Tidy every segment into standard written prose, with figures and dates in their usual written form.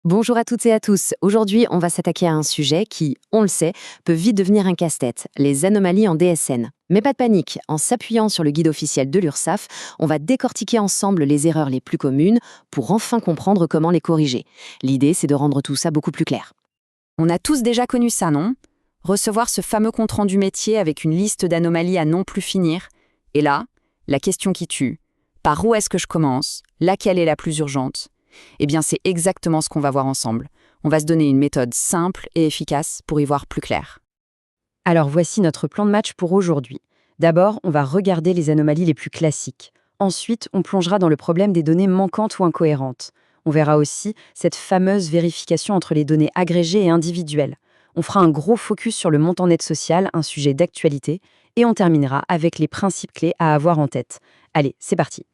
Bonjour à toutes et à tous. Aujourd'hui, on va s'attaquer à un sujet qui, on le sait, peut vite devenir un casse-tête, les anomalies en DSN. Mais pas de panique, en s'appuyant sur le guide officiel de l'URSSAF, on va décortiquer ensemble les erreurs les plus communes pour enfin comprendre comment les corriger. L'idée, c'est de rendre tout ça beaucoup plus clair. On a tous déjà connu ça, non? Recevoir ce fameux compte-rendu métier avec une liste d'anomalies à non plus finir. Et là, la question qui tue. Par où est-ce que je commence? Laquelle est la plus urgente? Eh bien, c'est exactement ce qu'on va voir ensemble. On va se donner une méthode simple et efficace pour y voir plus clair. Alors voici notre plan de match pour aujourd'hui. D'abord, on va regarder les anomalies les plus classiques. Ensuite, on plongera dans le problème des données manquantes ou incohérentes. On verra aussi cette fameuse vérification entre les données agrégées et individuelles. On fera un gros focus sur le montant net social, un sujet d'actualité, et on terminera avec les principes clés à avoir en tête. Allez, c'est parti.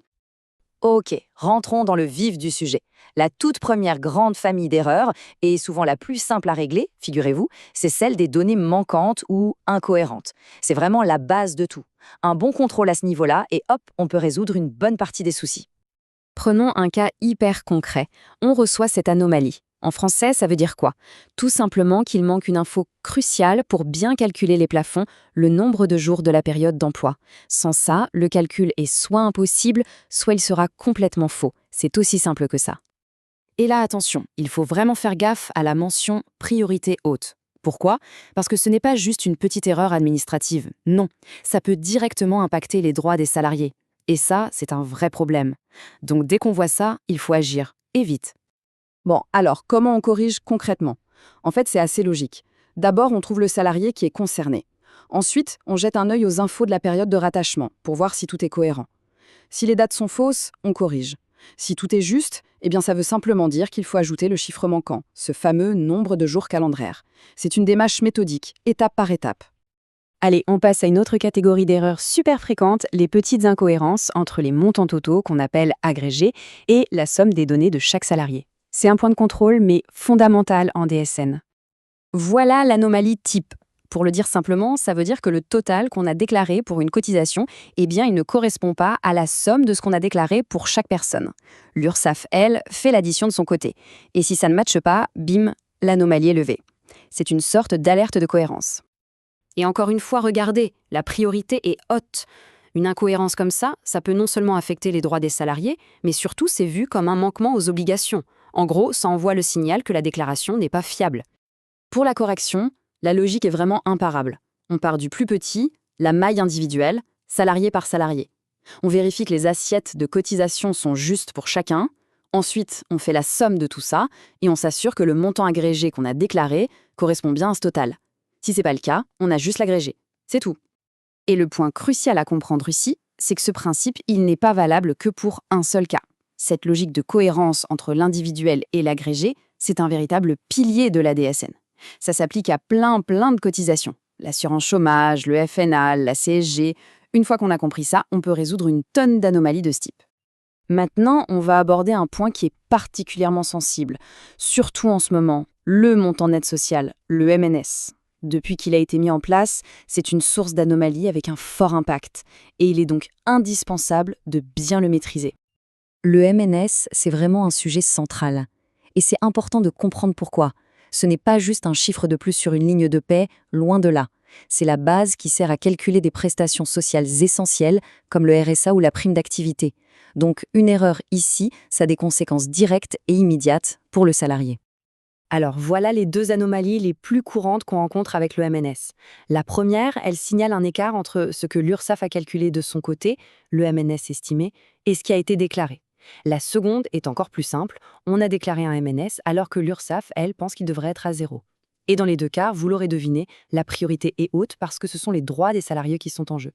Ok, rentrons dans le vif du sujet. La toute première grande famille d'erreurs, et souvent la plus simple à régler, figurez-vous, c'est celle des données manquantes ou incohérentes. C'est vraiment la base de tout. Un bon contrôle à ce niveau-là, et hop, on peut résoudre une bonne partie des soucis. Prenons un cas hyper concret. On reçoit cette anomalie. En français, ça veut dire quoi? Tout simplement qu'il manque une info cruciale pour bien calculer les plafonds, le nombre de jours de la période d'emploi. Sans ça, le calcul est soit impossible, soit il sera complètement faux. C'est aussi simple que ça. Et là, attention, il faut vraiment faire gaffe à la mention priorité haute. Pourquoi? Parce que ce n'est pas juste une petite erreur administrative. Non, ça peut directement impacter les droits des salariés. Et ça, c'est un vrai problème. Donc dès qu'on voit ça, il faut agir. Et vite. Bon, alors, comment on corrige concrètement? En fait, c'est assez logique. D'abord, on trouve le salarié qui est concerné. Ensuite, on jette un œil aux infos de la période de rattachement pour voir si tout est cohérent. Si les dates sont fausses, on corrige. Si tout est juste, eh bien ça veut simplement dire qu'il faut ajouter le chiffre manquant, ce fameux nombre de jours calendraires. C'est une démarche méthodique, étape par étape. Allez, on passe à une autre catégorie d'erreurs super fréquentes, les petites incohérences entre les montants totaux qu'on appelle agrégés et la somme des données de chaque salarié. C'est un point de contrôle, mais fondamental en DSN. Voilà l'anomalie type. Pour le dire simplement, ça veut dire que le total qu'on a déclaré pour une cotisation, eh bien, il ne correspond pas à la somme de ce qu'on a déclaré pour chaque personne. L'URSSAF, elle, fait l'addition de son côté. Et si ça ne matche pas, bim, l'anomalie est levée. C'est une sorte d'alerte de cohérence. Et encore une fois, regardez, la priorité est haute. Une incohérence comme ça peut non seulement affecter les droits des salariés, mais surtout c'est vu comme un manquement aux obligations. En gros, ça envoie le signal que la déclaration n'est pas fiable. Pour la correction, la logique est vraiment imparable. On part du plus petit, la maille individuelle, salarié par salarié. On vérifie que les assiettes de cotisation sont justes pour chacun. Ensuite, on fait la somme de tout ça et on s'assure que le montant agrégé qu'on a déclaré correspond bien à ce total. Si c'est pas le cas, on a juste l'agrégé. C'est tout. Et le point crucial à comprendre ici, c'est que ce principe, il n'est pas valable que pour un seul cas. Cette logique de cohérence entre l'individuel et l'agrégé, c'est un véritable pilier de la DSN. Ça s'applique à plein de cotisations. L'assurance chômage, le FNA, la CSG. Une fois qu'on a compris ça, on peut résoudre une tonne d'anomalies de ce type. Maintenant, on va aborder un point qui est particulièrement sensible, surtout en ce moment, le montant net social, le MNS. Depuis qu'il a été mis en place, c'est une source d'anomalies avec un fort impact, et il est donc indispensable de bien le maîtriser. Le MNS, c'est vraiment un sujet central. Et c'est important de comprendre pourquoi. Ce n'est pas juste un chiffre de plus sur une ligne de paie, loin de là. C'est la base qui sert à calculer des prestations sociales essentielles, comme le RSA ou la prime d'activité. Donc une erreur ici, ça a des conséquences directes et immédiates pour le salarié. Alors voilà les deux anomalies les plus courantes qu'on rencontre avec le MNS. La première, elle signale un écart entre ce que l'URSSAF a calculé de son côté, le MNS estimé, et ce qui a été déclaré. La seconde est encore plus simple, on a déclaré un MNS alors que l'URSSAF, elle, pense qu'il devrait être à 0. Et dans les deux cas, vous l'aurez deviné, la priorité est haute parce que ce sont les droits des salariés qui sont en jeu.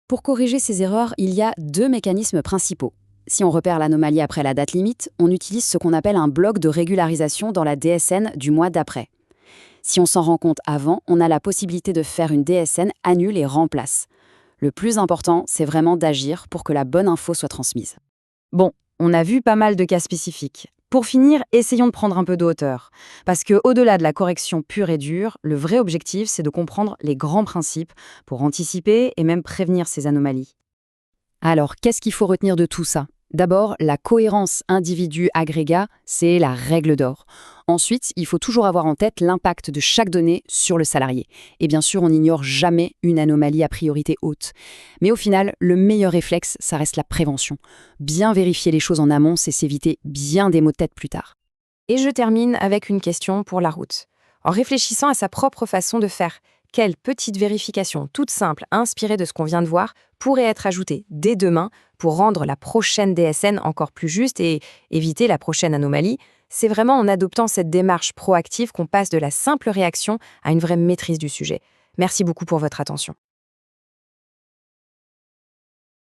Pour corriger ces erreurs, il y a deux mécanismes principaux. Si on repère l'anomalie après la date limite, on utilise ce qu'on appelle un bloc de régularisation dans la DSN du mois d'après. Si on s'en rend compte avant, on a la possibilité de faire une DSN annule et remplace. Le plus important, c'est vraiment d'agir pour que la bonne info soit transmise. Bon, on a vu pas mal de cas spécifiques. Pour finir, essayons de prendre un peu de hauteur. Parce que, au-delà de la correction pure et dure, le vrai objectif, c'est de comprendre les grands principes pour anticiper et même prévenir ces anomalies. Alors, qu'est-ce qu'il faut retenir de tout ça? D'abord, la cohérence individu-agrégat, c'est la règle d'or. Ensuite, il faut toujours avoir en tête l'impact de chaque donnée sur le salarié. Et bien sûr, on n'ignore jamais une anomalie à priorité haute. Mais au final, le meilleur réflexe, ça reste la prévention. Bien vérifier les choses en amont, c'est s'éviter bien des maux de tête plus tard. Et je termine avec une question pour la route. En réfléchissant à sa propre façon de faire, quelle petite vérification toute simple, inspirée de ce qu'on vient de voir, pourrait être ajoutée dès demain pour rendre la prochaine DSN encore plus juste et éviter la prochaine anomalie? C'est vraiment en adoptant cette démarche proactive qu'on passe de la simple réaction à une vraie maîtrise du sujet. Merci beaucoup pour votre attention.